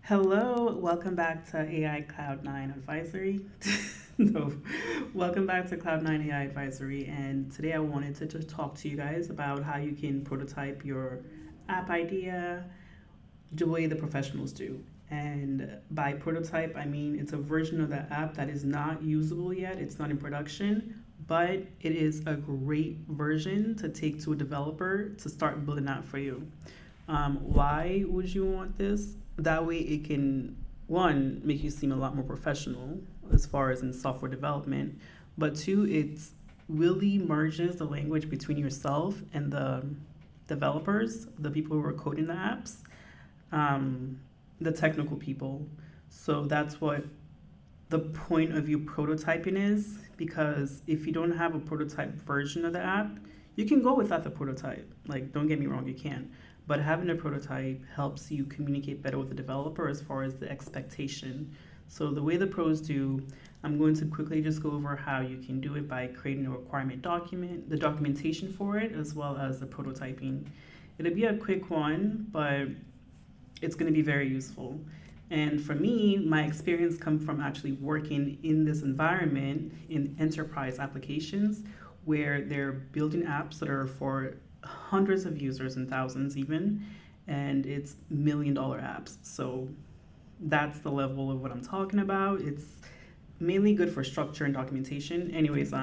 Hello, welcome back to AI Cloud 9 Advisory. No, welcome back to Cloud 9 AI Advisory. And today I wanted to just talk to you guys about how you can prototype your app idea the way the professionals do. And by prototype, I mean it's a version of the app that is not usable yet, it's not in production, but it is a great version to take to a developer to start building out for you. Why would you want this? That way, it can, one, make you seem a lot more professional as far as in software development, but two, it really merges the language between yourself and the developers, the people who are coding the apps, um, the technical people. So that's what the point of you prototyping is, because if you don't have a prototype version of the app, you can go without the prototype. Like, don't get me wrong, you can. But having a prototype helps you communicate better with the developer as far as the expectation. So, the way the pros do, I'm going to quickly just go over how you can do it by creating a requirement document, the documentation for it, as well as the prototyping. It'll be a quick one, but it's going to be very useful. And for me, my experience comes from actually working in this environment in enterprise applications where they're building apps that are for hundreds of users and thousands even, and it's $1 million apps. So that's the level of what I'm talking about. It's mainly good for structure and documentation. Anyways,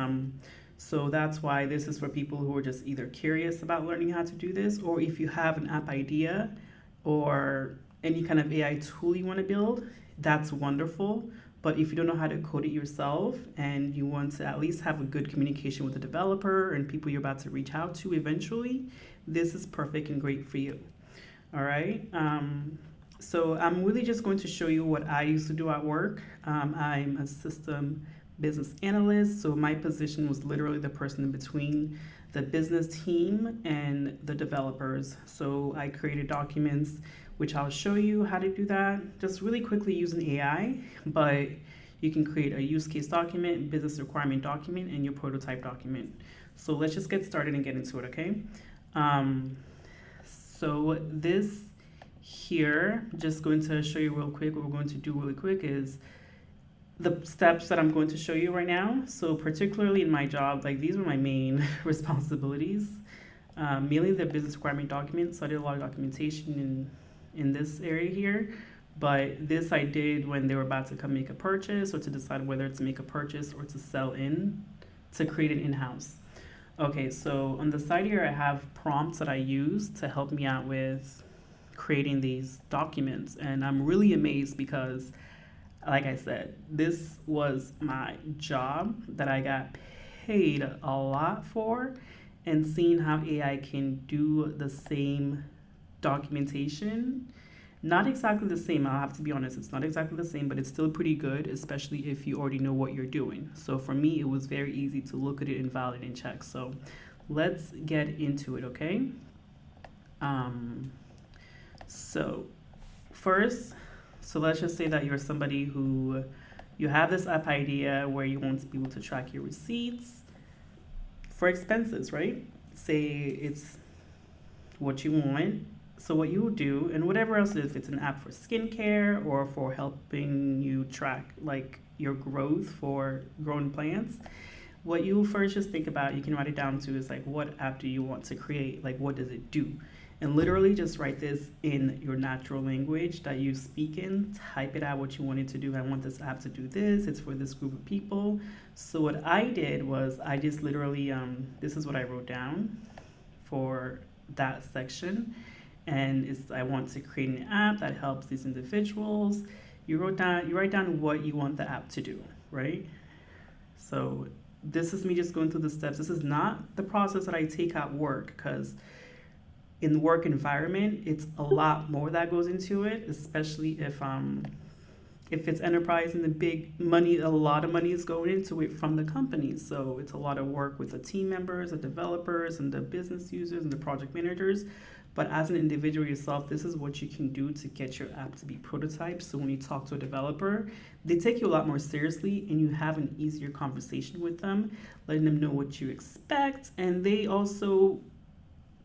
so that's why this is for people who are just either curious about learning how to do this, or if you have an app idea or any kind of AI tool you want to build, that's wonderful. But if you don't know how to code it yourself and you want to at least have a good communication with the developer and people you're about to reach out to eventually, this is perfect and great for you. All right. So I'm really just going to show you what I used to do at work. I'm a system business analyst, so my position was literally the person in between the business team and the developers. So I created documents, which I'll show you how to do that just really quickly using AI, but you can create a use case document, business requirement document, and your prototype document. So let's just get started and get into it, okay? So this here, just going to show you real quick, what we're going to do really quick is the steps that I'm going to show you right now. So particularly in my job, like these were my main responsibilities. Mainly the business requirement documents. So I did a lot of documentation in this area here. But this I did when they were about to come make a purchase or to decide whether to make a purchase or to sell in, to create an in-house. Okay, so on the side here, I have prompts that I use to help me out with creating these documents. And I'm really amazed because, like I said, this was my job that I got paid a lot for, and seeing how AI can do the same documentation. Not exactly the same, I'll have to be honest, it's not exactly the same, but it's still pretty good, especially if you already know what you're doing. So for me, it was very easy to look at it and validate and check. So let's get into it, okay? Um, so first, so let's just say that you're somebody who you have this app idea where you want to be able to track your receipts for expenses, right? Say it's what you want. So what you will do, and whatever else it is, if it's an app for skincare or for helping you track like your growth for growing plants, what you first just think about, you can write it down to is like, what app do you want to create? Like, what does it do? And literally just write this in your natural language that you speak in, type it out what you want it to do. I want this app to do this, it's for this group of people. So what I did was I just literally, this is what I wrote down for that section. And it's, I want to create an app that helps these individuals. You write down what you want the app to do, right? So this is me just going through the steps. This is not the process that I take at work, because in the work environment, it's a lot more that goes into it, especially if it's enterprise and the big money, a lot of money is going into it from the company. So it's a lot of work with the team members, the developers, and the business users and the project managers. But as an individual yourself, this is what you can do to get your app to be prototyped. So when you talk to a developer, they take you a lot more seriously and you have an easier conversation with them, letting them know what you expect. And they also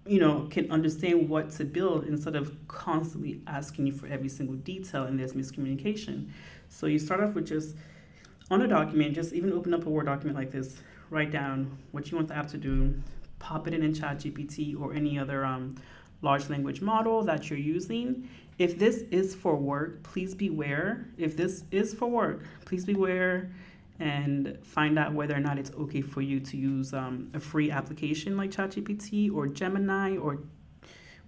can understand what to build instead of constantly asking you for every single detail, and there's miscommunication. So you start off with just on a document, just even open up a Word document like this, write down what you want the app to do, pop it in ChatGPT or any other large language model that you're using. If this is for work, please beware. If this is for work, please beware and find out whether or not it's okay for you to use a free application like ChatGPT or Gemini or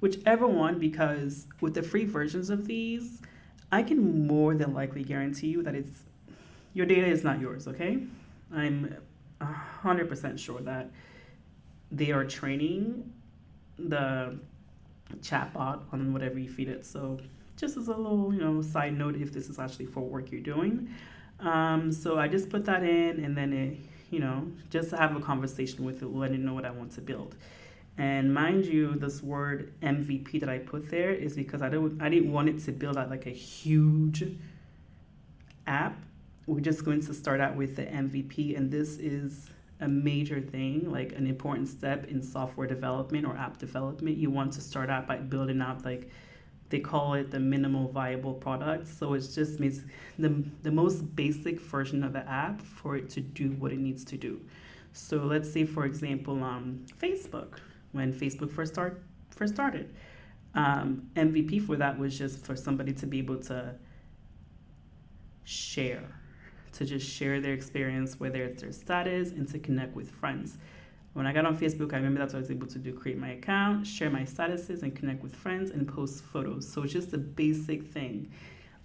whichever one, because with the free versions of these, I can more than likely guarantee you that it's your data is not yours, okay? I'm 100% sure that they are training the chatbot on whatever you feed it. So just as a little, side note, if this is actually for work you're doing. So I just put that in, and then it, just to have a conversation with it, letting it know what I want to build. And mind you, this word MVP that I put there is because I didn't want it to build out like a huge app. We're just going to start out with the MVP, and this is a major thing, like an important step in software development or app development. You want to start out by building out, like they call it, the minimal viable product. So it's just means the most basic version of the app for it to do what it needs to do. So let's say, for example, Facebook, when Facebook first started, MVP for that was just for somebody to be able to share, to just share their experience, whether it's their status, and to connect with friends. When I got on Facebook, I remember that's what I was able to do: create my account, share my statuses, and connect with friends, and post photos. So it's just a basic thing.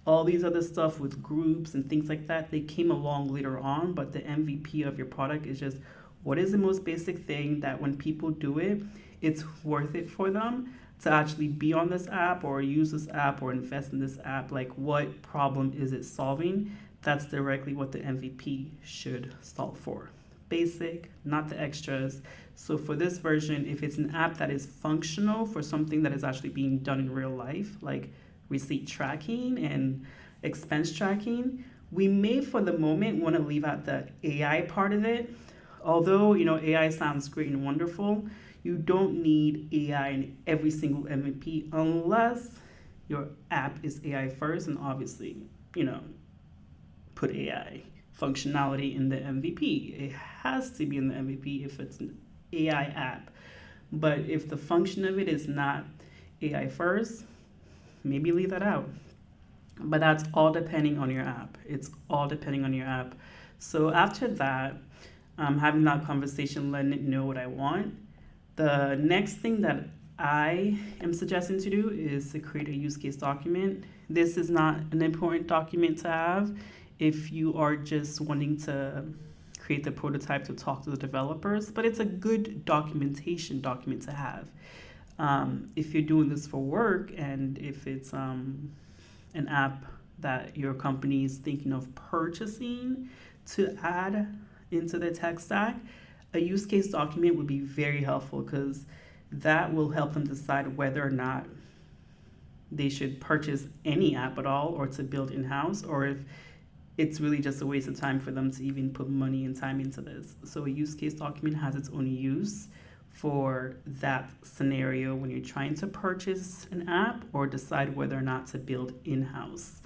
All these other stuff with groups and things like that, they came along later on, but the MVP of your product is just what is the most basic thing that when people do it, it's worth it for them to actually be on this app or use this app or invest in this app. Like, what problem is it solving? That's directly what the MVP should solve for. Basic, not the extras. So for this version, if it's an app that is functional for something that is actually being done in real life, like receipt tracking and expense tracking, we may for the moment want to leave out the AI part of it. Although, AI sounds great and wonderful, you don't need AI in every single MVP unless your app is AI first, and obviously, put AI functionality in the MVP. It has to be in the MVP if it's an AI app. But if the function of it is not AI first, maybe leave that out. But that's all depending on your app. It's all depending on your app. So after that, having that conversation, letting it know what I want, the next thing that I am suggesting to do is to create a use case document. This is not an important document to have if you are just wanting to create the prototype to talk to the developers, but it's a good documentation document to have. If you're doing this for work, and if it's an app that your company is thinking of purchasing to add into the tech stack, a use case document would be very helpful because that will help them decide whether or not they should purchase any app at all or to build in-house, or if it's really just a waste of time for them to even put money and time into this. So a use case document has its own use for that scenario when you're trying to purchase an app or decide whether or not to build in-house.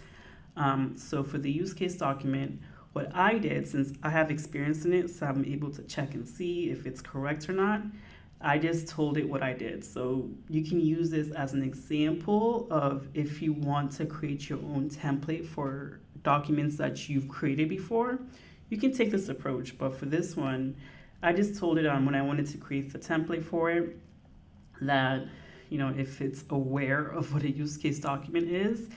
So for the use case document, what I did, since I have experience in it, so I'm able to check and see if it's correct or not, I just told it what I did. So you can use this as an example of if you want to create your own template for documents that you've created before, you can take this approach. But for this one, I just told it when I wanted to create the template for it that, if it's aware of what a use case document is,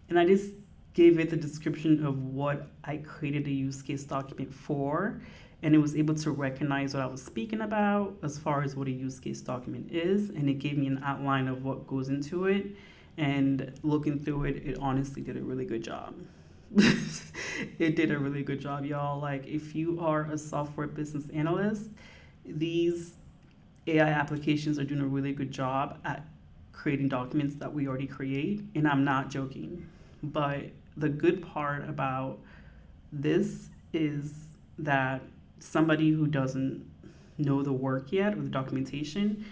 and I just gave it the description of what I created a use case document for, and it was able to recognize what I was speaking about as far as what a use case document is, and it gave me an outline of what goes into it. And looking through it, it honestly did a really good job. It did a really good job, y'all. Like, if you are a software business analyst, these AI applications are doing a really good job at creating documents that we already create, and I'm not joking. But the good part about this is that somebody who doesn't know the work yet or the documentation,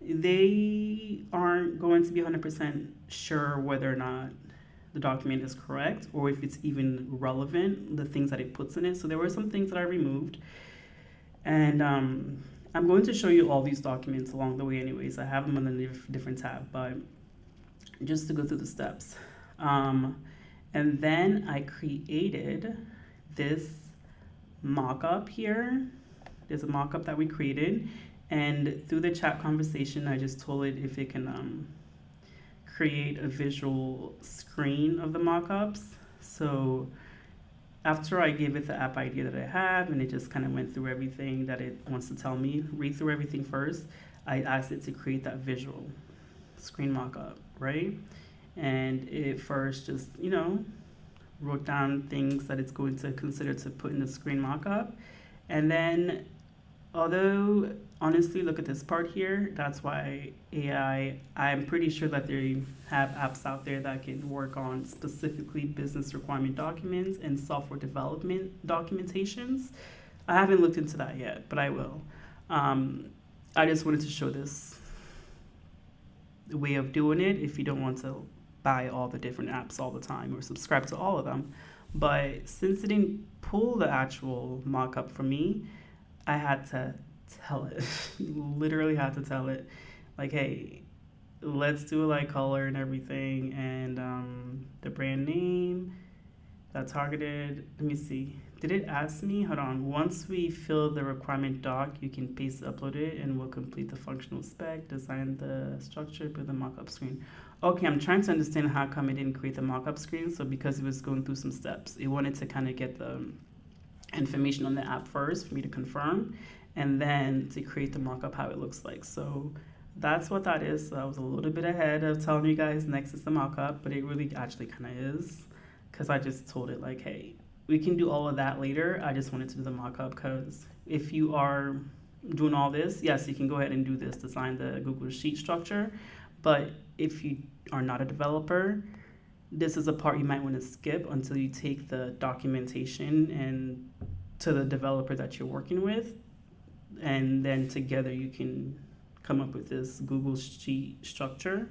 they aren't going to be 100% sure whether or not the document is correct or if it's even relevant, the things that it puts in it. So there were some things that I removed. And I'm going to show you all these documents along the way, anyways. I have them on a different tab, but just to go through the steps. Um, and then I created this mock-up here. There's a mock-up that we created, and through the chat conversation, I just told it if it can create a visual screen of the mock-ups. So after I gave it the app idea that I have, and it just kind of went through everything that it wants to tell me, read through everything first, I asked it to create that visual screen mock-up, right? And it first just, wrote down things that it's going to consider to put in the screen mock-up. And then, although honestly, look at this part here, that's why AI, I'm pretty sure that they have apps out there that can work on specifically business requirement documents and software development documentations. I haven't looked into that yet, but I will. I just wanted to show this way of doing it if you don't want to buy all the different apps all the time or subscribe to all of them. But since it didn't pull the actual mock-up for me, I had to tell it. Literally had to tell it, like, hey, let's do a light color and everything, and the brand name that targeted. Let me see. Did it ask me? Hold on. Once we fill the requirement doc, you can paste, upload it, and we'll complete the functional spec, design the structure, build the mock-up screen. Okay, I'm trying to understand how come it didn't create the mock-up screen. So because it was going through some steps, it wanted to kind of get the information on the app first for me to confirm, and then to create the mock-up how it looks like. So that's what that is. So I was a little bit ahead of telling you guys next is the mock-up, but it really actually kind of is, because I just told it like, hey, we can do all of that later. I just wanted to do the mock-up because if you are doing all this, yes, you can go ahead and do this, design the Google Sheet structure. But if you are not a developer, this is a part you might want to skip until you take the documentation and to the developer that you're working with, and then together you can come up with this Google Sheet structure.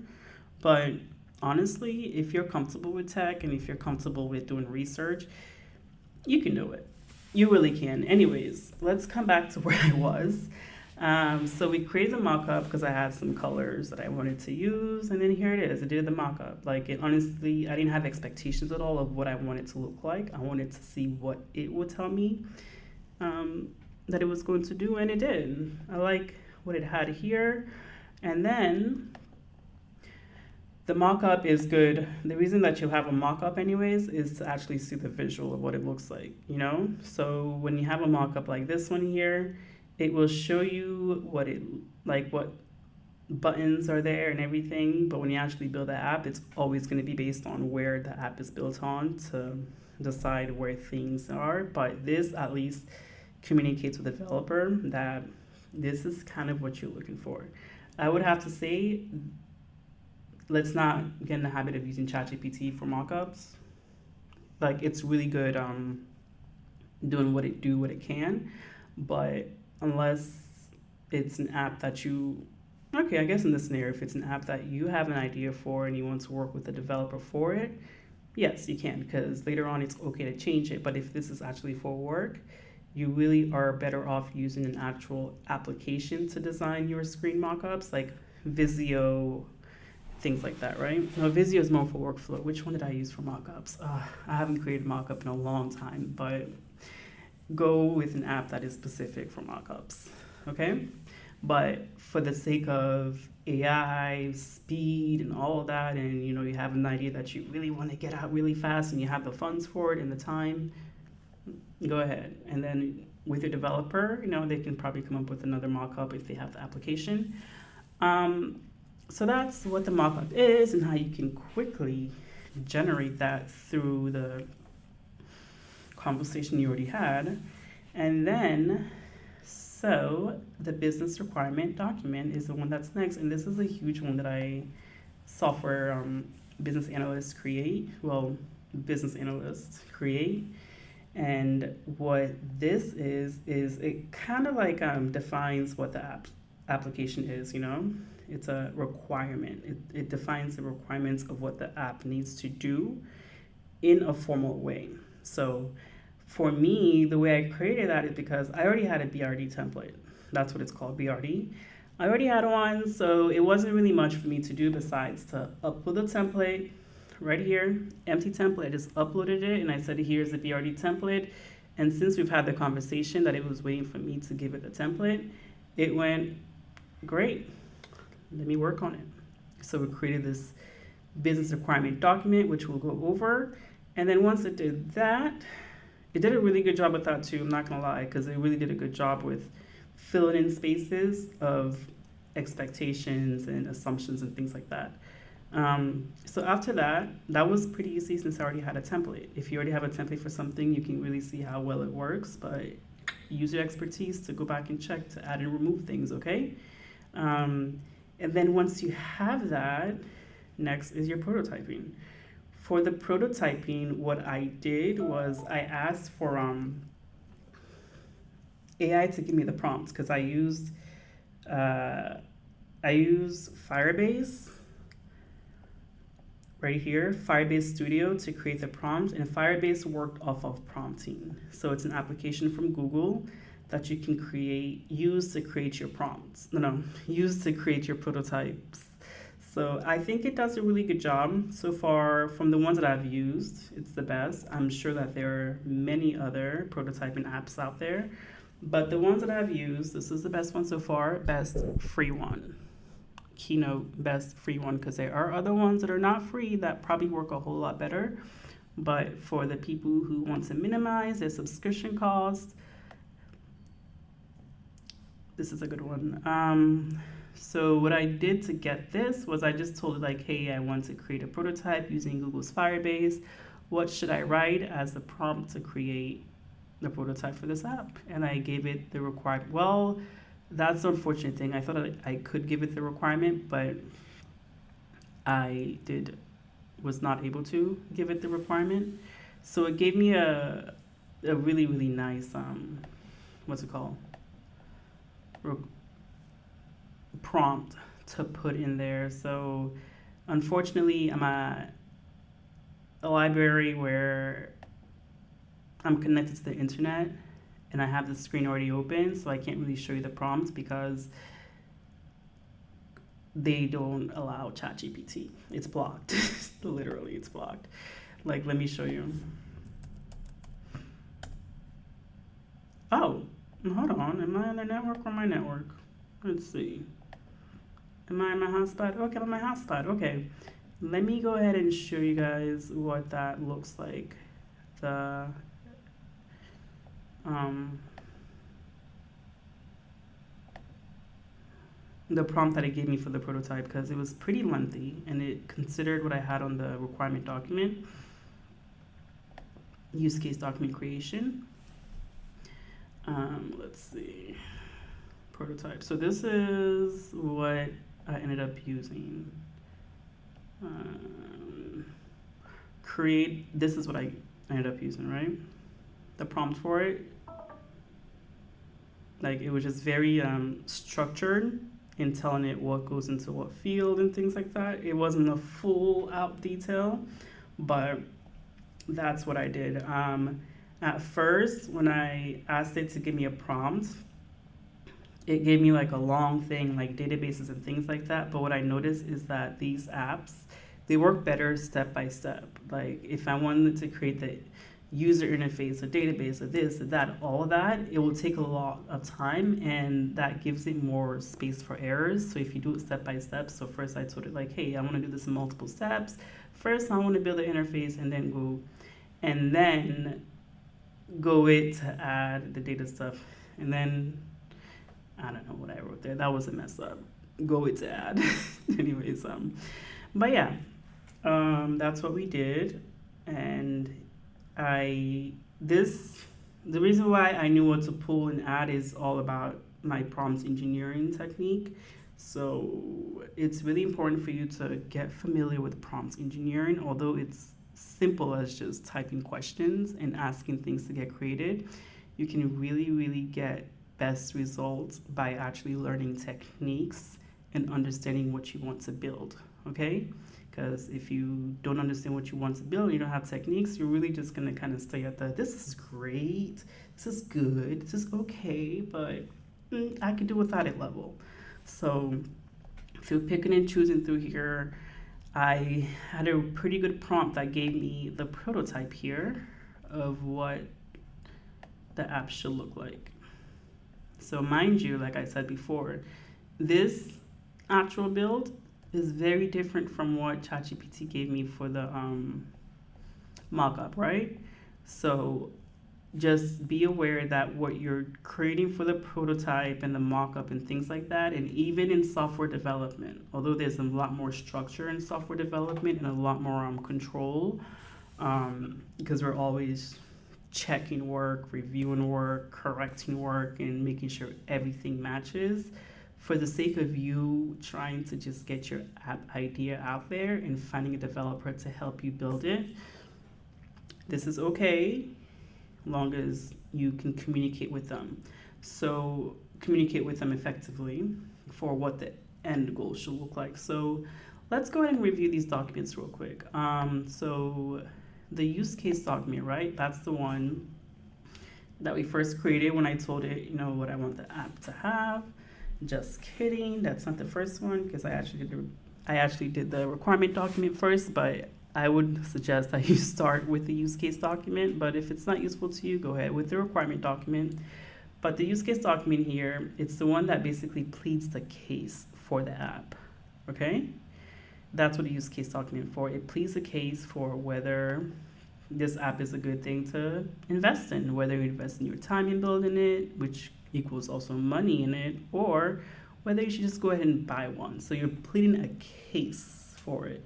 But honestly, if you're comfortable with tech and if you're comfortable with doing research, you can do it. You really can. Anyways, let's come back to where I was. So we created the mock-up because I had some colors that I wanted to use, and then here it is. I did the mock-up. Like, it honestly, I didn't have expectations at all of what I wanted to look like. I wanted to see what it would tell me that it was going to do, and it did. I like what it had here. And then the mock-up is good. The reason that you have a mock-up anyways is to actually see the visual of what it looks like, So when you have a mock-up like this one here, it will show you what buttons are there and everything. But when you actually build the app, it's always going to be based on where the app is built on to decide where things are. But this at least communicates with the developer that this is kind of what you're looking for. I would have to say, let's not get in the habit of using ChatGPT for mockups. Like, it's really good doing what it can, but unless it's an app that okay, I guess in this scenario, if it's an app that you have an idea for and you want to work with the developer for it, yes, you can, because later on it's okay to change it. But if this is actually for work, you really are better off using an actual application to design your screen mockups, like Visio, things like that, right? Now, Visio is more for workflow. Which one did I use for mockups? I haven't created mockup in a long time, but go with an app that is specific for mockups, okay? But for the sake of AI, speed, and all of that, and you have an idea that you really want to get out really fast and you have the funds for it and the time, go ahead. And then with your developer, they can probably come up with another mockup if they have the application. So that's what the mockup is and how you can quickly generate that through the conversation you already had. And then, so the business requirement document is the one that's next. And this is a huge one that software business analysts create. Business analysts create. And what this is it kind of like defines what the app application is, you know? It's a requirement. It defines the requirements of what the app needs to do in a formal way. So for me, the way I created that is because I already had a BRD template. That's what it's called, BRD. I already had one, so it wasn't really much for me to do besides to upload the template right here, empty template. I just uploaded it and I said, here's the BRD template. And since we've had the conversation that it was waiting for me to give it the template, it went great. Let me work on it. So we created this business requirement document, which we'll go over. And then once it did that, it did a really good job with that too. I'm not gonna lie, because it really did a good job with filling in spaces of expectations and assumptions and things like that. So after that, that was pretty easy since I already had a template. If you already have a template for something, you can really see how well it works, but use your expertise to go back and check to add and remove things, okay? And then once you have that, next is your prototyping. For the prototyping, what I did was I asked for AI to give me the prompts because I use Firebase right here, Firebase Studio to create the prompt, and Firebase worked off of prompting. So it's an application from Google that you can use to create your prompts. Use to create your prototypes. So I think it does a really good job so far. From the ones that I've used, it's the best. I'm sure that there are many other prototyping apps out there, but the ones that I've used, this is the best one so far, best free one. Keynote, best free one, because there are other ones that are not free that probably work a whole lot better. But for the people who want to minimize their subscription costs, this is a good one. So what I did to get this was I just told it like, hey, I want to create a prototype using Google's Firebase. What should I write as the prompt to create the prototype for this app? And I gave it the required, well, that's the unfortunate thing. I thought I could give it the requirement, but I was not able to give it the requirement. So it gave me a really, really nice, what's it called? Prompt to put in there. So unfortunately, I'm at a library where I'm connected to the internet and I have the screen already open, so I can't really show you the prompts because they don't allow ChatGPT. It's blocked. Literally, it's blocked. Like, let me show you. Oh, hold on. Am I on the network or my network? Let's see. Am I on my hotspot? Okay, I'm on my hotspot. Okay. Let me go ahead and show you guys what that looks like. The prompt that it gave me for the prototype, because it was pretty lengthy and it considered what I had on the requirement document. Use case document creation. Let's see. Prototype. So this is what I ended up using. This is what I ended up using, right? The prompt for it. Like, it was just very structured in telling it what goes into what field and things like that. It wasn't a full out detail, but that's what I did. At first, when I asked it to give me a prompt, it gave me like a long thing, like databases and things like that. But what I noticed is that these apps, they work better step by step. Like, if I wanted to create the user interface, a database, or this, or that, all of that, it will take a lot of time, and that gives it more space for errors. So if you do it step by step, so first I told it like, hey, I want to do this in multiple steps. First, I want to build an interface, and then go it to add the data stuff, and then I don't know what I wrote there. That was a mess up. Go it to add. Anyways, but yeah, that's what we did, and the reason why I knew what to pull and add is all about my prompt engineering technique. So it's really important for you to get familiar with prompt engineering, although it's simple as just typing questions and asking things to get created. You can really, really get best results by actually learning techniques and understanding what you want to build. Okay? Because if you don't understand what you want to build, you don't have techniques, you're really just going to kind of stay at the this is great, this is good, this is okay, but I could do without it level. So, through picking and choosing through here, I had a pretty good prompt that gave me the prototype here of what the app should look like. So, mind you, like I said before, this actual build is very different from what ChatGPT gave me for the mock-up, right? So just be aware that what you're creating for the prototype and the mock-up and things like that, and even in software development, although there's a lot more structure in software development and a lot more control, because we're always checking work, reviewing work, correcting work, and making sure everything matches. For the sake of you trying to just get your app idea out there and finding a developer to help you build it, this is okay, long as you can communicate with them. So communicate with them effectively for what the end goal should look like. So let's go ahead and review these documents real quick. So the use case document, right? That's the one that we first created when I told it, you know, what I want the app to have. Just kidding, that's not the first one because I actually did the requirement document first, but I would suggest that you start with the use case document, but if it's not useful to you, go ahead with the requirement document. But the use case document here, it's the one that basically pleads the case for the app, okay? That's what the use case document for. It pleads the case for whether this app is a good thing to invest in, whether you invest in your time in building it, which equals also money in it, or whether you should just go ahead and buy one. So you're pleading a case for it.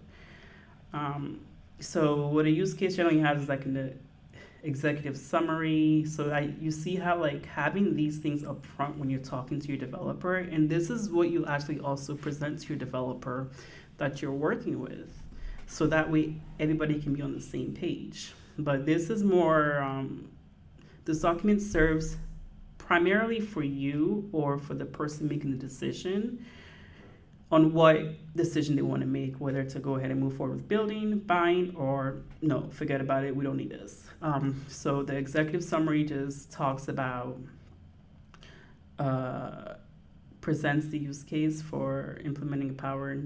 So what a use case generally has is like an executive summary. So you see how like having these things up front when you're talking to your developer, and this is what you actually also present to your developer that you're working with. So that way everybody can be on the same page. But this is more, this document serves primarily for you or for the person making the decision on what decision they want to make, whether to go ahead and move forward with building, buying, or no, forget about it, we don't need this. So the executive summary just talks about, presents the use case for implementing power.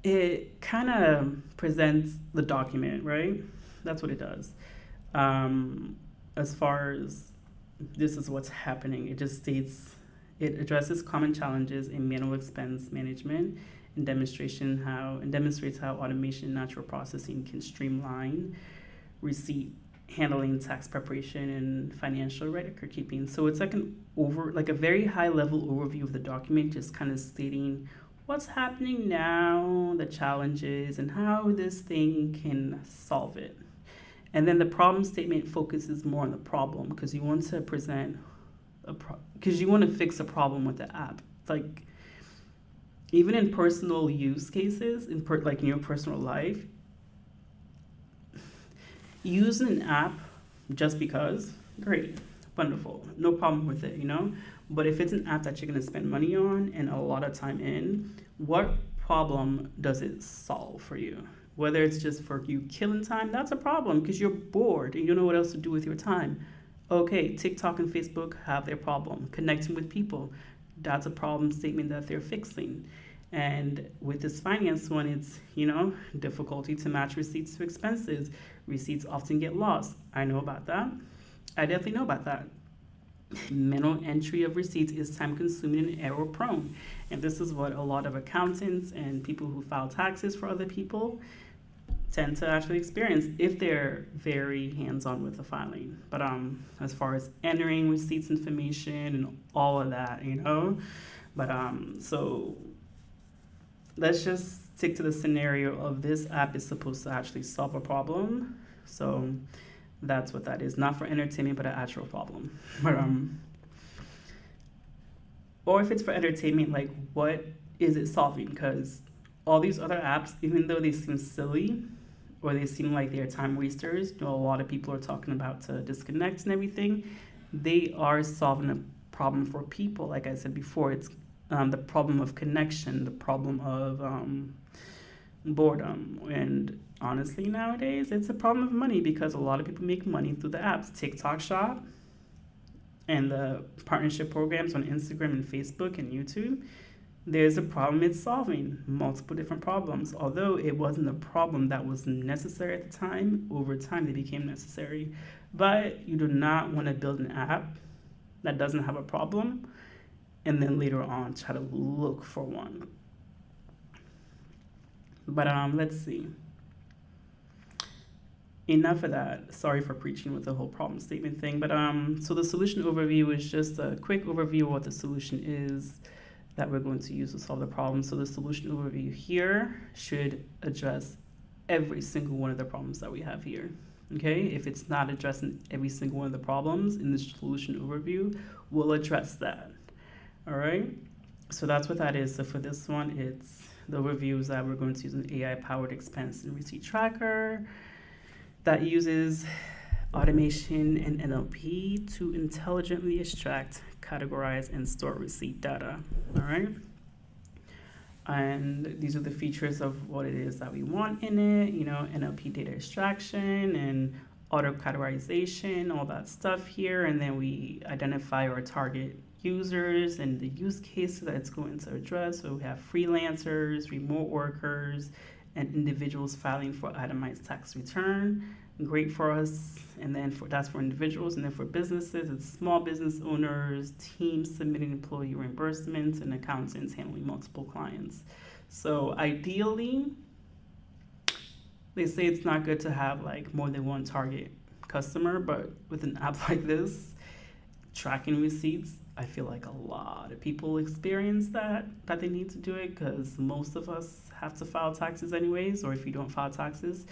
It kind of presents the document, right? That's what it does. As far as this is what's happening, it just states it addresses common challenges in manual expense management and demonstrates how automation and natural processing can streamline receipt handling, tax preparation, and financial record keeping. So it's like a very high level overview of the document, just kind of stating what's happening now, the challenges, and how this thing can solve it. And then the problem statement focuses more on the problem because you want to present because you want to fix a problem with the app. Like even in personal use cases, like in your personal life, using an app just because, great, wonderful, no problem with it, you know. But if it's an app that you're going to spend money on and a lot of time in, what problem does it solve for you? Whether it's just for you killing time, that's a problem because you're bored and you don't know what else to do with your time. Okay, TikTok and Facebook have their problem. Connecting with people, that's a problem statement that they're fixing. And with this finance one, it's, you know, difficulty to match receipts to expenses. Receipts often get lost. I know about that. I definitely know about that. Manual entry of receipts is time consuming and error prone. And this is what a lot of accountants and people who file taxes for other people tend to actually experience if they're very hands-on with the filing. But as far as entering receipts information and all of that, you know. But so let's just stick to the scenario of this app is supposed to actually solve a problem. So that's what that is. Not for entertainment, but an actual problem. But or if it's for entertainment, like what is it solving? Because all these other apps, even though they seem silly or they seem like they're time wasters, you know, a lot of people are talking about to disconnect and everything, they are solving a problem for people. Like I said before, it's the problem of connection, the problem of boredom. And honestly, nowadays, it's a problem of money because a lot of people make money through the apps. TikTok Shop and the partnership programs on Instagram and Facebook and YouTube, there's a problem it's solving, multiple different problems. Although it wasn't a problem that was necessary at the time, over time they became necessary. But you do not want to build an app that doesn't have a problem and then later on try to look for one. But let's see. Enough of that. Sorry for preaching with the whole problem statement thing. But so the solution overview is just a quick overview of what the solution is that we're going to use to solve the problem. So the solution overview here should address every single one of the problems that we have here. Okay, if it's not addressing every single one of the problems in the solution overview, we'll address that. All right, so that's what that is. So for this one, it's the overview is that we're going to use an AI-powered expense and receipt tracker that uses automation and NLP to intelligently extract, categorize, and store receipt data. All right. And these are the features of what it is that we want in it, NLP data extraction and auto categorization, all that stuff here. And then we identify our target users and the use cases that it's going to address. So we have freelancers, remote workers, and individuals filing for itemized tax return. Great for us. And then that's for individuals. And then for businesses, it's small business owners, teams submitting employee reimbursements, and accountants handling multiple clients. So ideally, they say it's not good to have like more than one target customer, but with an app like this, tracking receipts, I feel like a lot of people experience that they need to do it because most of us have to file taxes anyways, or if you don't file taxes,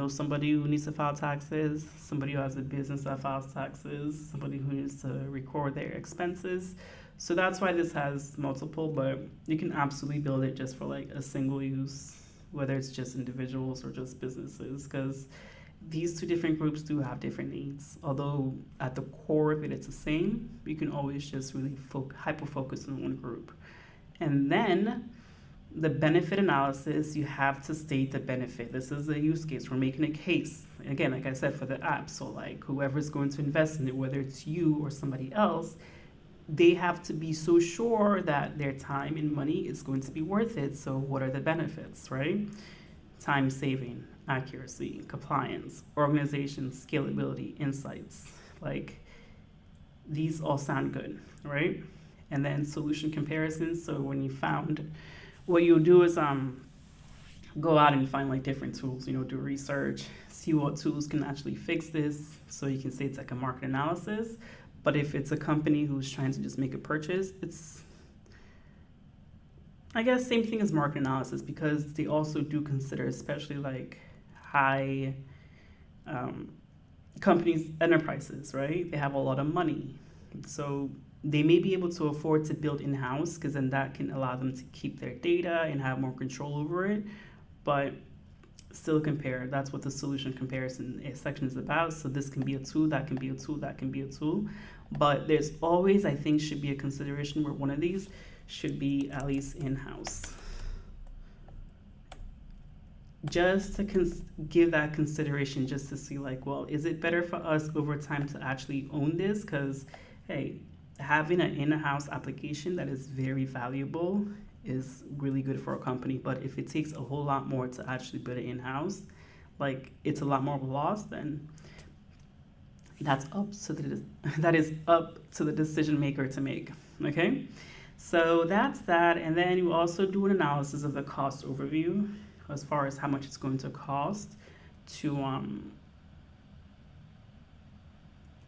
somebody who needs to file taxes, somebody who has a business that files taxes, somebody who needs to record their expenses. So that's why this has multiple, but you can absolutely build it just for like a single use, whether it's just individuals or just businesses, because these two different groups do have different needs. Although at the core of it, it's the same, you can always just really hyper-focus on one group. And then the benefit analysis, you have to state the benefit. This is a use case. We're making a case. Again, like I said, for the app. So like whoever's going to invest in it, whether it's you or somebody else, they have to be so sure that their time and money is going to be worth it. So what are the benefits, right? Time saving, accuracy, compliance, organization, scalability, insights. Like these all sound good, right? And then solution comparisons. So when you found, what you'll do is go out and find like different tools, do research, see what tools can actually fix this. So you can say it's like a market analysis. But if it's a company who's trying to just make a purchase, it's, I guess, same thing as market analysis, because they also do consider, especially like high companies, enterprises, right? They have a lot of money. So they may be able to afford to build in-house because then that can allow them to keep their data and have more control over it. But still compare. That's what the solution comparison section is about. So this can be a tool, that can be a tool, that can be a tool. But there's always, I think, should be a consideration where one of these should be at least in-house. Just to give that consideration, just to see like, well, is it better for us over time to actually own this? Because, hey, having an in-house application that is very valuable is really good for a company. But if it takes a whole lot more to actually build it in-house, like it's a lot more of a loss, then that is up to the decision maker to make. Okay, so that's that. And then you also do an analysis of the cost overview as far as how much it's going to cost to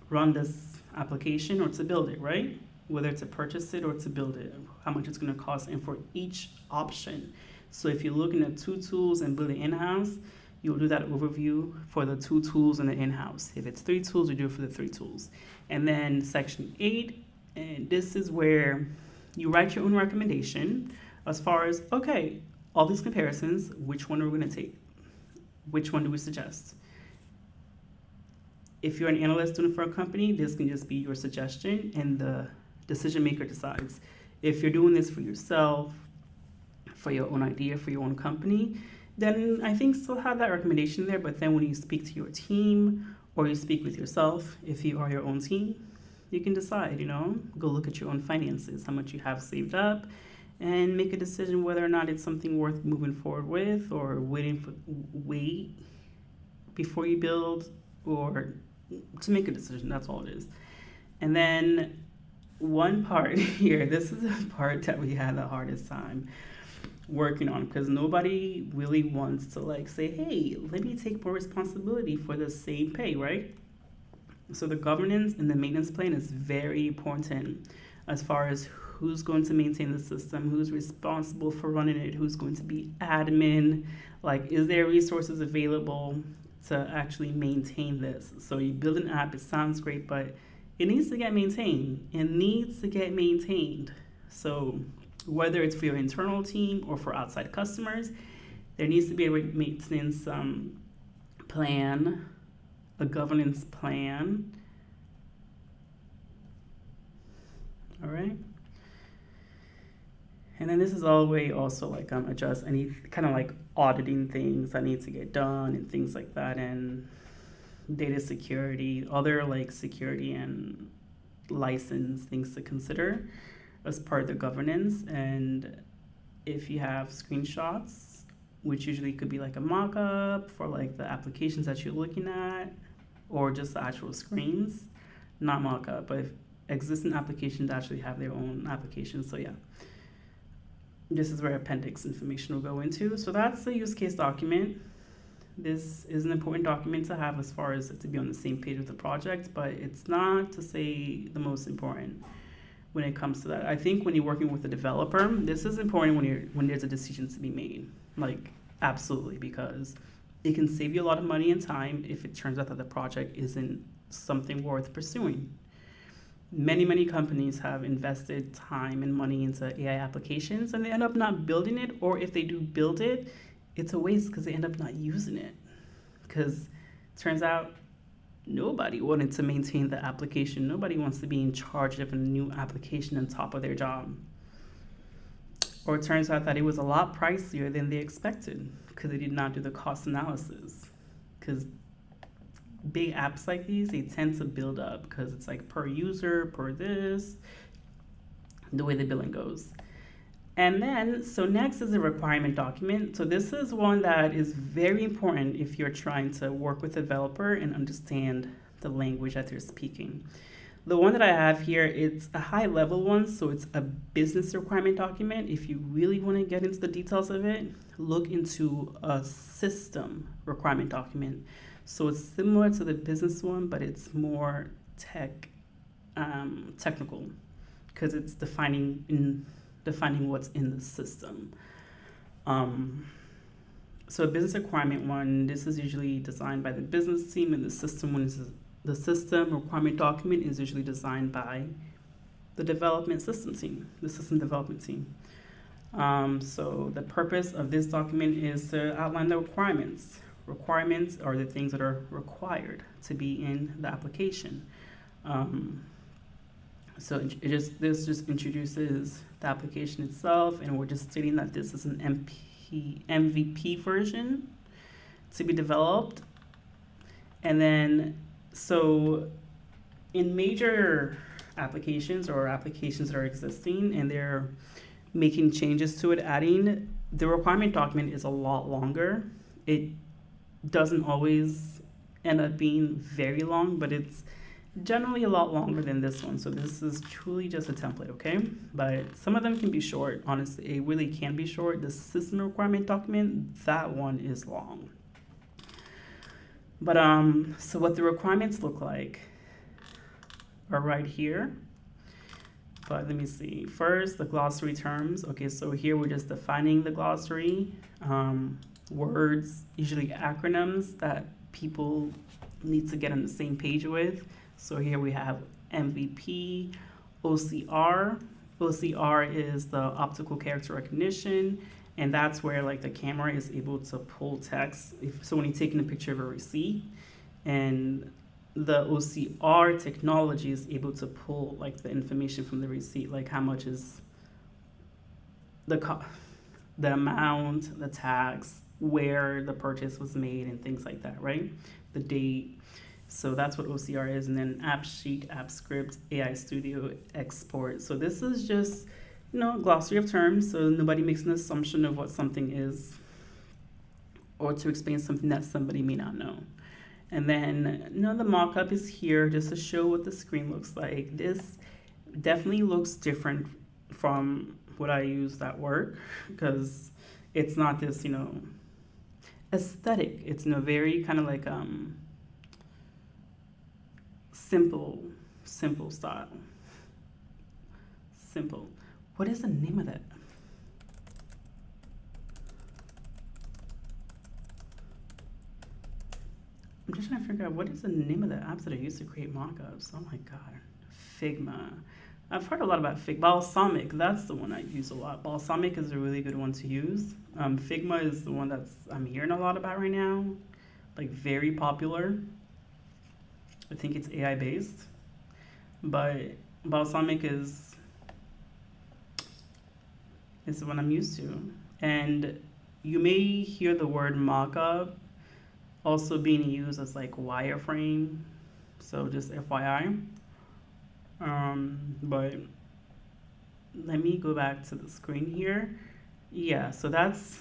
run this application or to build it, right? Whether to purchase it or to build it, how much it's going to cost, and for each option. So if you're looking at 2 tools and building in-house, you'll do that overview for the 2 tools and the in-house. If it's 3 tools, you do it for the 3 tools. And then section 8, and this is where you write your own recommendation as far as, okay, all these comparisons, which one are we going to take? Which one do we suggest? If you're an analyst doing it for a company, this can just be your suggestion and the decision maker decides. If you're doing this for yourself, for your own idea, for your own company, then I think still have that recommendation there. But then when you speak to your team or you speak with yourself, if you are your own team, you can decide, go look at your own finances, how much you have saved up, and make a decision whether or not it's something worth moving forward with or wait before you build, or to make a decision. That's all it is. And then one part here, this is the part that we had the hardest time working on, because nobody really wants to say, hey, let me take more responsibility for the same pay, right? So the governance and the maintenance plan is very important as far as who's going to maintain the system, who's responsible for running it, who's going to be admin, is there resources available to actually maintain this? So you build an app, it sounds great, but it needs to get maintained. It needs to get maintained. So whether it's for your internal team or for outside customers, there needs to be a maintenance plan, a governance plan. All right. And then this is all the way also adjust any kind of auditing things that need to get done and things like that, and data security, other security and license things to consider as part of the governance. And if you have screenshots, which usually could be a mock-up for the applications that you're looking at, or just the actual screens, not mock-up, but if existing applications actually have their own applications. So yeah, this is where appendix information will go into. So that's the use case document. This is an important document to have as far as to be on the same page with the project, but it's not to say the most important when it comes to that. I think when you're working with a developer, this is important when there's a decision to be made. Absolutely, because it can save you a lot of money and time if it turns out that the project isn't something worth pursuing. Many companies have invested time and money into AI applications and they end up not building it, or if they do build it, it's a waste because they end up not using it. Because it turns out nobody wanted to maintain the application. Nobody wants to be in charge of a new application on top of their job. Or it turns out that it was a lot pricier than they expected because they did not do the cost analysis. Because big apps like these, they tend to build up because it's per user, per this, the way the billing goes. And then, so next is a requirement document. So this is one that is very important if you're trying to work with a developer and understand the language that they're speaking. The one that I have here, it's a high level one, so it's a business requirement document. If you really want to get into the details of it, look into a system requirement document. So it's similar to the business one, but it's more technical, because it's defining what's in the system. So a business requirement one, this is usually designed by the business team, and the system requirement document is usually designed by the system development team. So the purpose of this document is to outline the requirements. Requirements are the things that are required to be in the application. So this just introduces the application itself, and we're just stating that this is an MVP version to be developed. And then, so in major applications or applications that are existing and they're making changes to it, adding the requirement document is a lot longer. It doesn't always end up being very long, but it's generally a lot longer than this one. So this is truly just a template, okay? But some of them can be short. Honestly, it really can be short. The system requirement document, that one is long. But so what the requirements look like are right here. But let me see. First, the glossary terms. Okay, so here we're just defining the glossary. Words, usually acronyms that people need to get on the same page with. So here we have MVP, OCR. OCR is the optical character recognition, and that's where the camera is able to pull text. So when you're taking a picture of a receipt and the OCR technology is able to pull like the information from the receipt, like how much is the the amount, the tax, where the purchase was made, and things like that, right? The date. So that's what OCR is, and then AppSheet, AppScript, AI Studio, Export. So this is just, glossary of terms, so nobody makes an assumption of what something is, or to explain something that somebody may not know. And then, the mock-up is here just to show what the screen looks like. This definitely looks different from what I used at work, because it's not this, aesthetic. It's, very kind of like simple style. Simple. What is the name of that? I'm just trying to figure out what is the name of the apps that I used to create mockups. Oh my god, Figma. I've heard a lot about Balsamic. That's the one I use a lot. Balsamic is a really good one to use. Figma is the one I'm hearing a lot about right now, like very popular. I think it's AI based, but Balsamic is the one I'm used to. And you may hear the word mockup also being used as like wireframe. So just FYI. But let me go back to the screen here. Yeah, so that's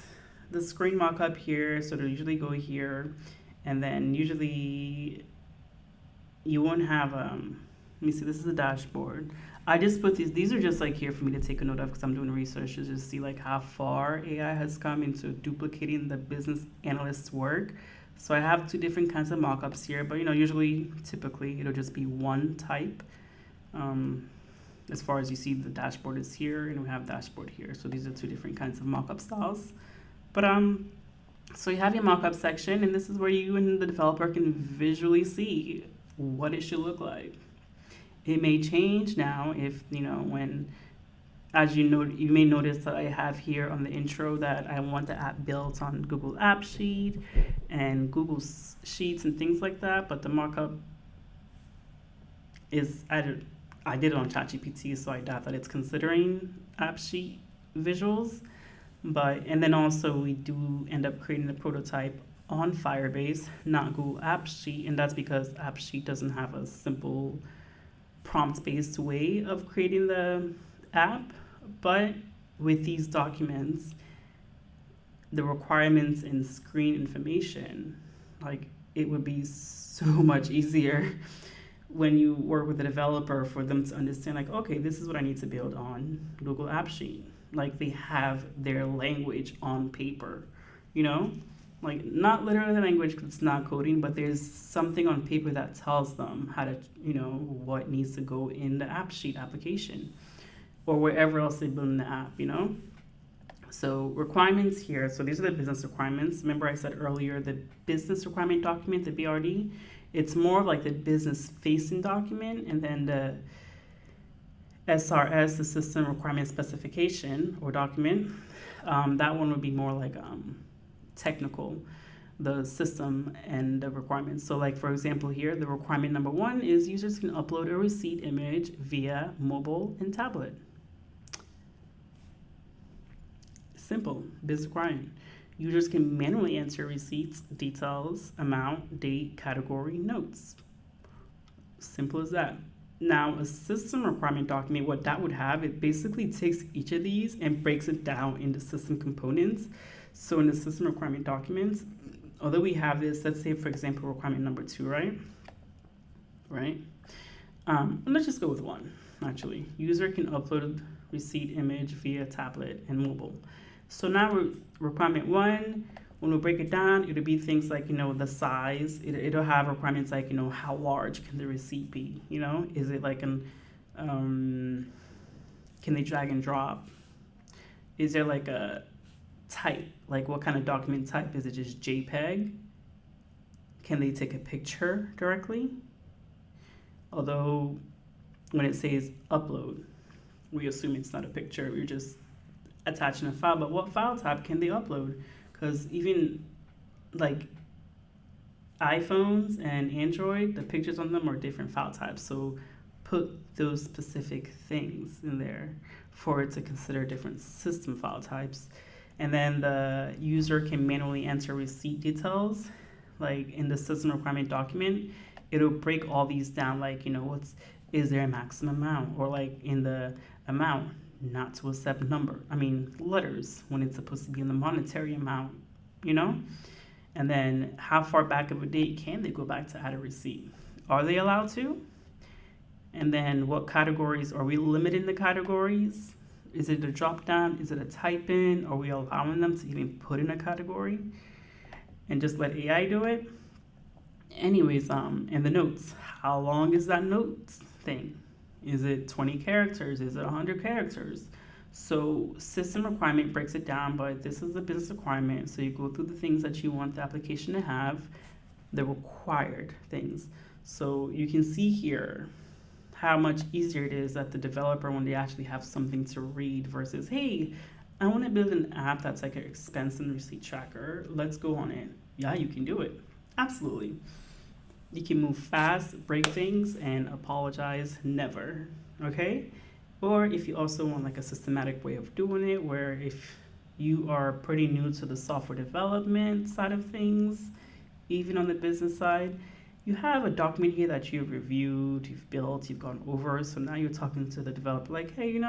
the screen mockup here. So they usually go here, and then usually you won't have let me see, this is a dashboard. I just put these are just like here for me to take a note of, because I'm doing research to just see like how far AI has come into duplicating the business analyst's work. So I have two different kinds of mockups here, but usually, typically, it'll just be one type. As far as you see, the dashboard is here, and we have dashboard here. So these are two different kinds of mockup styles. But so you have your mockup section, and this is where you and the developer can visually see what it should look like. It may change now if when, as you may notice that I have here on the intro that I want the app built on Google App Sheet and Google Sheets and things like that. But the markup is I did it on ChatGPT, so I doubt that it's considering App Sheet visuals. And then also we do end up creating the prototype on Firebase, not Google App Sheet, and that's because App Sheet doesn't have a simple prompt-based way of creating the app. But with these documents, the requirements and screen information, like it would be so much easier when you work with a developer for them to understand, like, okay, this is what I need to build on Google App Sheet. Like they have their language on paper, like not literally the language because it's not coding, but there's something on paper that tells them how to, what needs to go in the App Sheet application or wherever else they build in the app, So requirements here. So these are the business requirements. Remember I said earlier, the business requirement document, the BRD, it's more like the business facing document, and then the SRS, the system requirement specification or document. That one would be more like technical, the system and the requirements. So like for example here, the requirement number 1 is users can upload a receipt image via mobile and tablet. Simple, business requirement. Users can manually enter receipts, details, amount, date, category, notes. Simple as that. Now, a system requirement document, what that would have, it basically takes each of these and breaks it down into system components. So in the system requirement documents, although we have this, let's say, for example, requirement number 2, right? Let's just go with 1, actually. User can upload receipt image via tablet and mobile. So now requirement 1, when we break it down, it'll be things like, the size. It'll have requirements like, how large can the receipt be? Is it like can they drag and drop? Is there like a type? Like what kind of document type? Is it just JPEG? Can they take a picture directly? Although when it says upload, we assume it's not a picture. We're just attaching a file. But what file type can they upload? Because even like iPhones and Android, the pictures on them are different file types. So put those specific things in there for it to consider different system file types. And then the user can manually enter receipt details. Like in the system requirement document, it'll break all these down. Like, is there a maximum amount? Or like in the amount, not to accept letters when it's supposed to be in the monetary amount, you know? And then how far back of a date can they go back to add a receipt? Are they allowed to? And then what categories, are we limiting the categories? Is it a drop down? Is it a type in? Are we allowing them to even put in a category and just let AI do it? Anyways, in the notes, how long is that notes thing? Is it 20 characters? Is it 100 characters? So system requirement breaks it down, but this is the business requirement. So you go through the things that you want the application to have, the required things. So you can see here how much easier it is that the developer when they actually have something to read versus, hey, I want to build an app that's like an expense and receipt tracker. Let's go on it. Yeah, you can do it. Absolutely. You can move fast, break things, and apologize never. Okay? Or if you also want like a systematic way of doing it, where if you are pretty new to the software development side of things, even on the business side, you have a document here that you've reviewed, you've built, you've gone over. So now you're talking to the developer like, hey,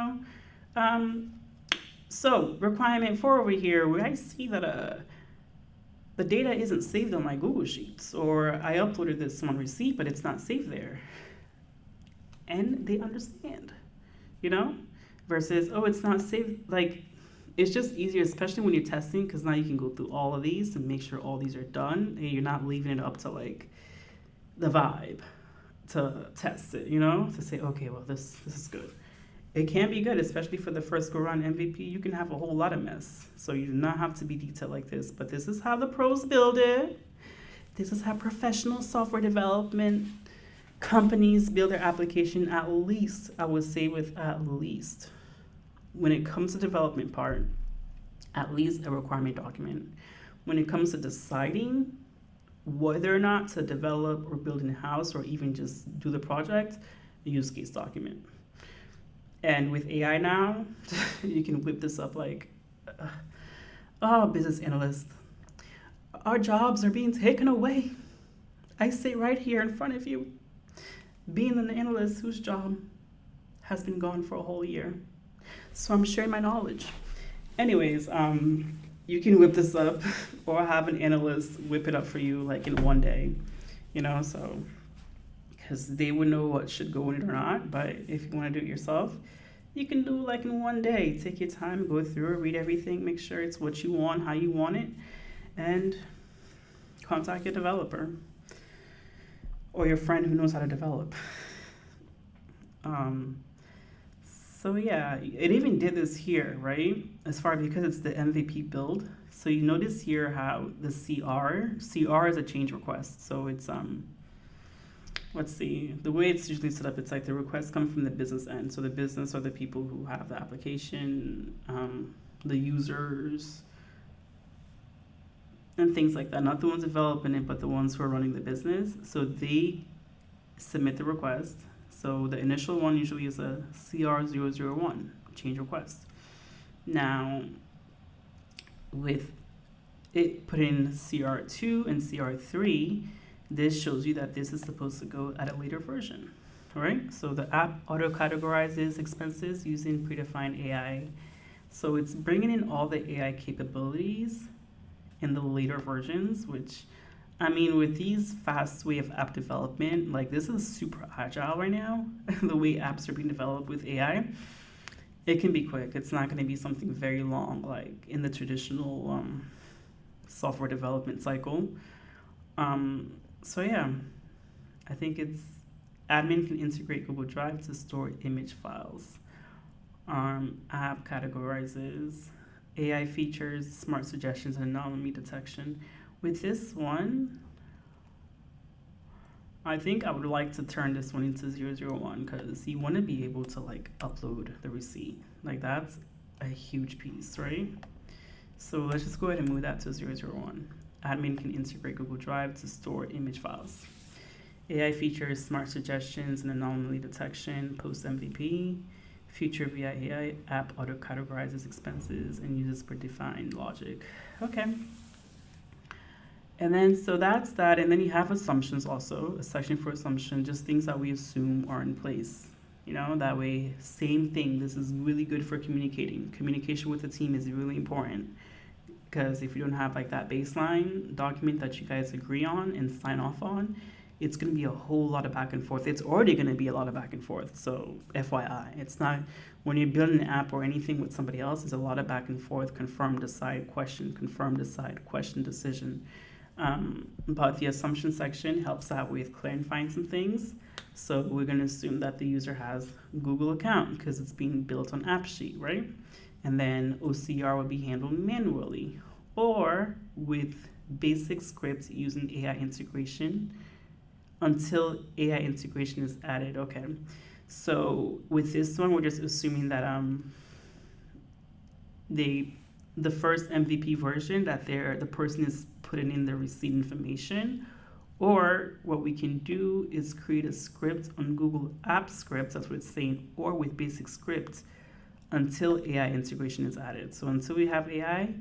so requirement 4 over here, where I see that the data isn't saved on my Google Sheets, or I uploaded this on receipt, but it's not saved there. And they understand, versus, oh, it's not saved. Like, it's just easier, especially when you're testing, because now you can go through all of these and make sure all these are done, and you're not leaving it up to like the vibe to test it, to say, okay, well, this is good. It can be good, especially for the first go around MVP. You can have a whole lot of mess. So you do not have to be detailed like this, but this is how the pros build it. This is how professional software development companies build their application, at least, I would say with at least. When it comes to development part, at least a requirement document. When it comes to deciding whether or not to develop or build in-house or even just do the project, a use case document. And with AI now, you can whip this up like, business analyst, our jobs are being taken away. I sit right here in front of you, being an analyst whose job has been gone for a whole year. So I'm sharing my knowledge. Anyways, you can whip this up or have an analyst whip it up for you like in one day, so because they would know what should go in it or not. But if you want to do it yourself, you can do it like in one day. Take your time, go through it, read everything, make sure it's what you want, how you want it, and contact your developer or your friend who knows how to develop. So yeah, it even did this here, right? As far because it's the MVP build. So you notice here how the CR is a change request. So it's let's see, the way it's usually set up, it's like the requests come from the business end. So the business are the people who have the application, the users, and things like that. Not the ones developing it, but the ones who are running the business. So they submit the request. So the initial one usually is a CR001, change request. Now, with it put in CR2 and CR3, this shows you that this is supposed to go at a later version, all right? So the app auto-categorizes expenses using predefined AI. So it's bringing in all the AI capabilities in the later versions, which, with these fast way of app development, like this is super agile right now, the way apps are being developed with AI. It can be quick. It's not going to be something very long, like in the traditional software development cycle. So yeah, I think admin can integrate Google Drive to store image files. App categorizes, AI features, smart suggestions, and anomaly detection. With this one, I think I would like to turn this one into 001 because you want to be able to like upload the receipt. Like that's a huge piece, right? So let's just go ahead and move that to 001. admin can integrate Google Drive to store image files. AI features smart suggestions and anomaly detection post MVP. Future via AI app auto categorizes expenses and uses predefined logic. Okay. And then, so that's that. And then you have assumptions also, a section for assumption, just things that we assume are in place. That way, same thing. This is really good for communicating. Communication with the team is really important because if you don't have like that baseline document that you guys agree on and sign off on, it's going to be a whole lot of back and forth. It's already going to be a lot of back and forth. So, FYI, it's not when you're building an app or anything with somebody else, there's a lot of back and forth, confirm, decide, question, confirm, decide, question, decision. But the assumption section helps out with clarifying some things. So we're going to assume that the user has Google account because it's being built on AppSheet, right? And then OCR will be handled manually or with basic scripts using AI integration until AI integration is added. Okay. So with this one, we're just assuming that the first MVP version that the person is putting in the receipt information, or what we can do is create a script on Google App Script, that's what it's saying, or with basic script until AI integration is added. So until we have AI,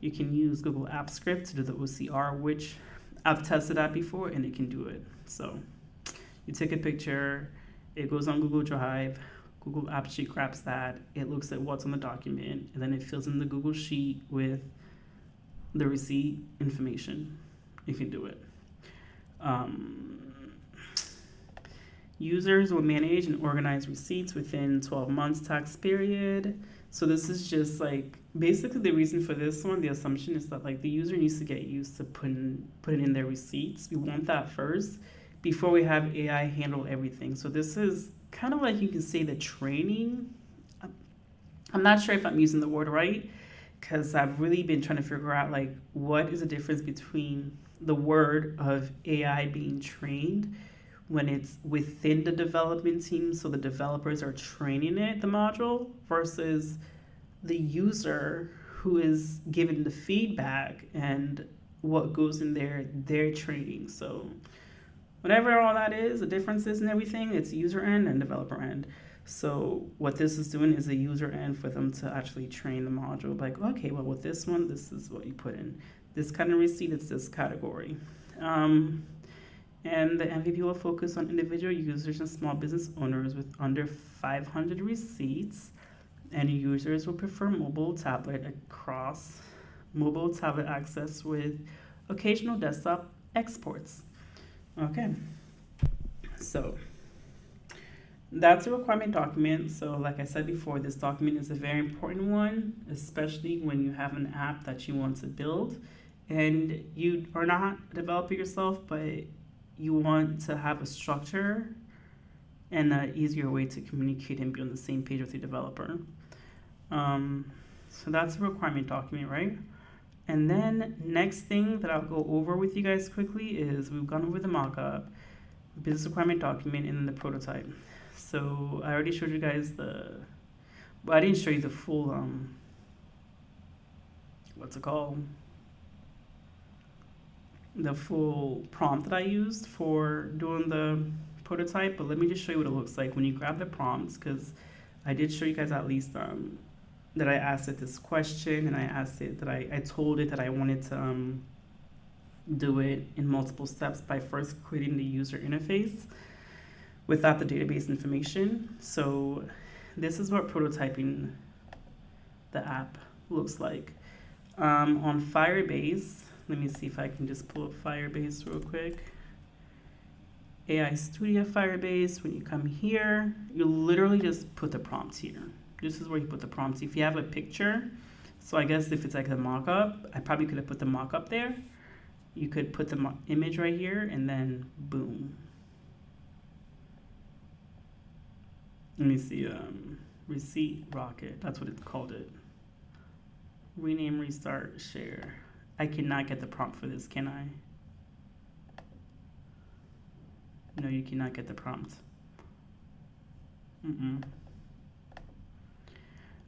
you can use Google App Script to do the OCR, which I've tested that before and it can do it. So you take a picture, it goes on Google Drive, Google App Sheet grabs that, it looks at what's on the document, and then it fills in the Google Sheet with the receipt information. You can do it. Users will manage and organize receipts within 12 months tax period. So this is just like, basically the reason for this one, the assumption is that like the user needs to get used to putting in their receipts. We want that first before we have AI handle everything. So this is kind of like, you can say, the training. I'm not sure if I'm using the word right because I've really been trying to figure out like what is the difference between the word of AI being trained when it's within the development team, so the developers are training it, the module, versus the user who is given the feedback and what goes in their training. So whatever all that is, the differences and everything, it's user end and developer end. So what this is doing is a user end for them to actually train the module. Like, okay, well, with this one, this is what you put in. This kind of receipt, it's this category. And the MVP will focus on individual users and small business owners with under 500 receipts. And users will prefer mobile tablet access with occasional desktop exports. Okay, so that's a requirement document. So like I said before, this document is a very important one, especially when you have an app that you want to build and you are not a developer yourself, but you want to have a structure and an easier way to communicate and be on the same page with your developer. So that's a requirement document, right? And then next thing that I'll go over with you guys quickly is we've gone over the mockup, business requirement document, and then the prototype. So I already showed you guys but I didn't show you the full, what's it called? The full prompt that I used for doing the prototype, but let me just show you what it looks like when you grab the prompts, because I did show you guys at least that I asked it this question, and I asked it that I told it that I wanted to do it in multiple steps by first creating the user interface without the database information. So this is what prototyping the app looks like. On Firebase, let me see if I can just pull up Firebase real quick. AI Studio Firebase, when you come here, you literally just put the prompts here. This is where you put the prompts. If you have a picture, so I guess if it's like a mock-up, I probably could have put the mock-up there. You could put the image right here and then boom. Let me see, receipt rocket, that's what it called it. Rename, restart, share. I cannot get the prompt for this, can I? No, you cannot get the prompt.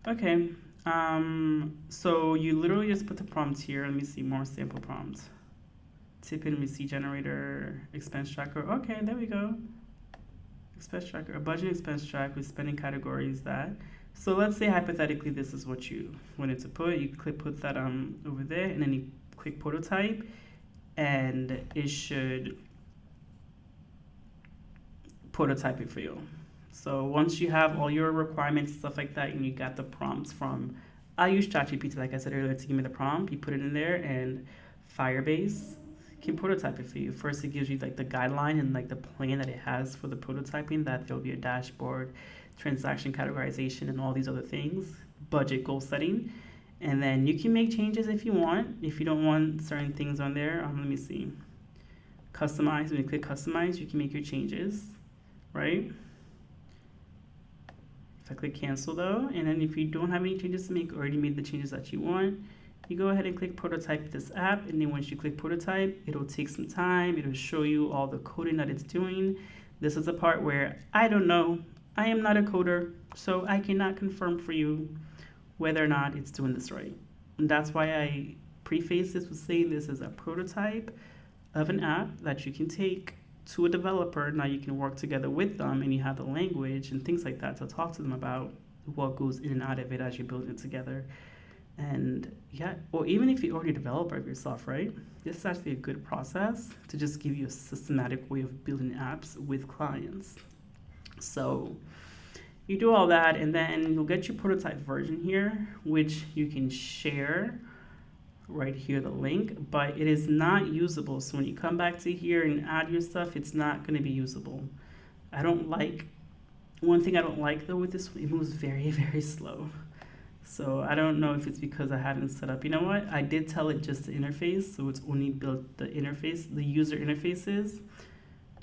Okay, so you literally just put the prompts here. Let me see more sample prompts. Tip in receipt generator, expense tracker. Okay, there we go. Expense tracker, a budget expense track with spending categories that. So let's say hypothetically this is what you wanted to put. You click put that over there, and then you click prototype, and it should prototype it for you. So once you have all your requirements and stuff like that, and you got the prompts from, I use ChatGPT, like I said earlier, to give me the prompt. You put it in there, and Firebase can prototype it for you. First, it gives you like the guideline and like the plan that it has for the prototyping. That there'll be a dashboard, transaction categorization, and all these other things. Budget, goal setting, and then you can make changes if you want. If you don't want certain things on there, let me see. Customize. When you click customize, you can make your changes, right? If I click cancel though, and then if you don't have any changes to make, already made the changes that you want, you go ahead and click prototype this app, and then once you click prototype, it'll take some time. It'll show you all the coding that it's doing. This is the part where I don't know. I am not a coder, so I cannot confirm for you whether or not it's doing this right. And that's why I preface this with saying this is a prototype of an app that you can take to a developer. Now you can work together with them, and you have the language and things like that to talk to them about what goes in and out of it as you're building it together. And yeah, or even if you're already a developer of yourself, right? This is actually a good process to just give you a systematic way of building apps with clients. So you do all that, and then you'll get your prototype version here, which you can share right here, the link, but it is not usable. So when you come back to here and add your stuff, it's not going to be usable. One thing I don't like though with this, it moves very, very slow. So I don't know if it's because I haven't set up, you know what? I did tell it just the interface, so it's only built the interface, the user interfaces.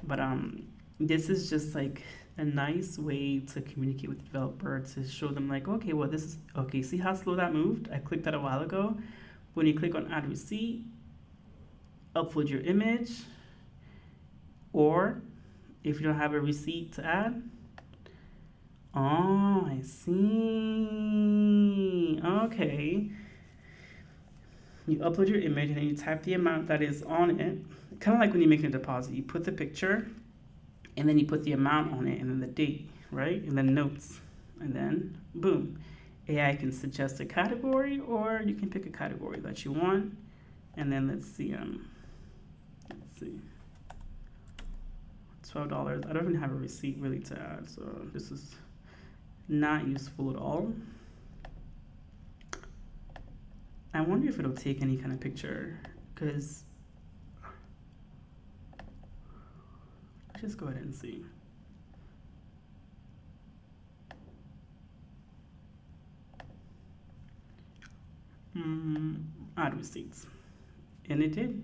But this is just like a nice way to communicate with the developer, to show them like, okay, well this is, okay, see how slow that moved? I clicked that a while ago. When you click on add receipt, upload your image, or if you don't have a receipt to add, oh, I see. Okay. You upload your image, and then you type the amount that is on it. Kind of like when you're making a deposit. You put the picture, and then you put the amount on it, and then the date, right? And then notes. And then, boom. AI can suggest a category, or you can pick a category that you want. And then let's see. $12. I don't even have a receipt really to add, so this is not useful at all. I wonder if it'll take any kind of picture, because let's just go ahead and see. Add receipts, and it did.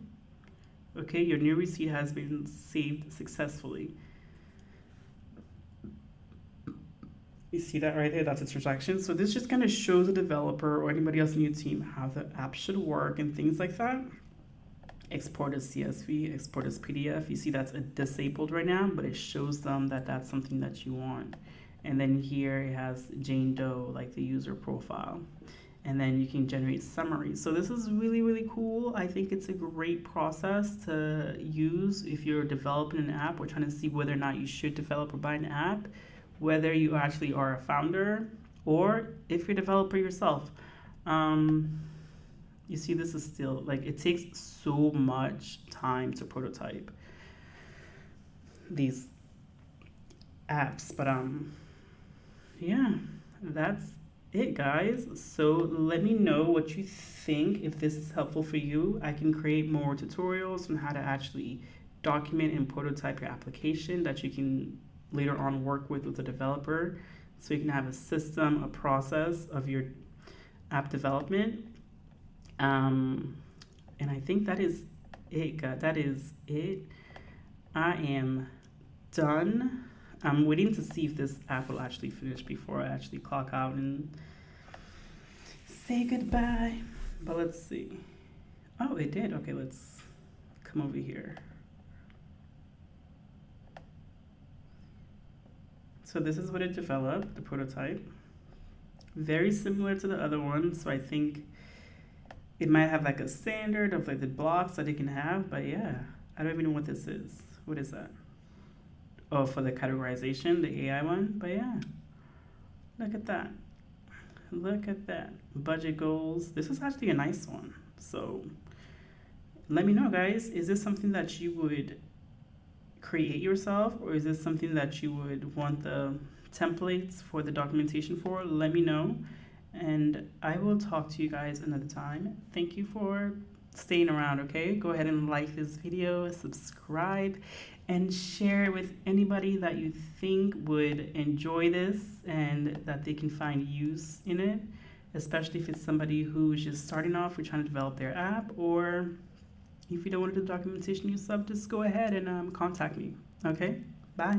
Okay, your new receipt has been saved successfully. You see that right there? That's a transaction. So this just kind of shows the developer or anybody else in your team how the app should work and things like that. Export as CSV, export as PDF. You see that's disabled right now, but it shows them that that's something that you want. And then here it has Jane Doe, like the user profile. And then you can generate summaries. So this is really, really cool. I think it's a great process to use if you're developing an app or trying to see whether or not you should develop or buy an app, whether you actually are a founder or if you're a developer yourself. You see, this is still, like, it takes so much time to prototype these apps. But yeah, that's it, guys. So let me know what you think. If this is helpful for you, I can create more tutorials on how to actually document and prototype your application that you can later on work with the developer, so you can have a system, a process of your app development. And I think that is it, guys. That is it. I am done. I'm waiting to see if this app will actually finish before I actually clock out and say goodbye. But let's see. Oh, it did. Okay, let's come over here. So this is what it developed, the prototype. Very similar to the other one, so I think It might have like a standard of like the blocks that it can have, but yeah, I don't even know what this is. What is that? Oh, for the categorization, the AI one. But yeah, look at that. Look at that. Budget goals. This is actually a nice one. So let me know, guys. Is this something that you would create yourself, or is this something that you would want the templates for the documentation for? Let me know, and I will talk to you guys another time. Thank you for staying around. Okay, go ahead and like this video, subscribe, and share it with anybody that you think would enjoy this and that they can find use in it, especially if it's somebody who's just starting off or trying to develop their app, or if you don't want to do documentation yourself, just go ahead and contact me. Okay, bye.